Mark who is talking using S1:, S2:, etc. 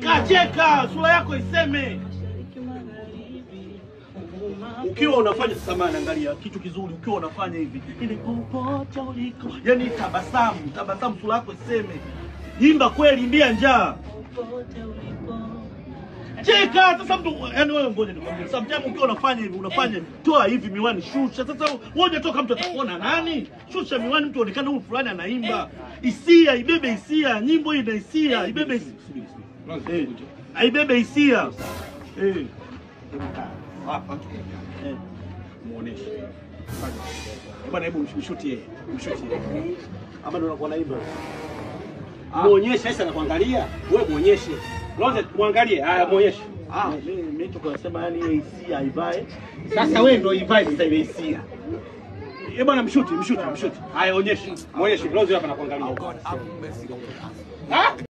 S1: Cheka, sura yako iseme. Ukiwa unafanya samani, angalia kitu kizuri, ukiwa unafanya hivi. Ile popote uliko. Yaani tabasamu sura yako iseme. Imba kweli, imbia njaa. Cheka, sasa mtu, yaani wewe ngoja nikwambie. Sometimes ukiwa unafanya hivi, unafanya toa hivi miwani, shusha. Sasa wewe toka mtu atakuona nani? Shusha miwani, mtu aonekane huyu fulani anaimba. Hisia, ibebe hisia, nyimbo hii ina hisia, ibebe hisia. Aibebe hisia.
S2: Hapa. Muoneshe. Bwana hebu mshutie.
S1: Ama ndo unakuwa naimba.
S2: Muonyeshe sasa nakuangalia. Wewe muonyeshe. Lote muangalie. Haya muonyeshe.
S1: Mimi tukasema yani ile hisia ivae.
S2: Sasa wewe ndio ivae sasa ile hisia. Bwana mshuti. Haya onyeshe. Muonyeshe. Lote hapa nakuangalia.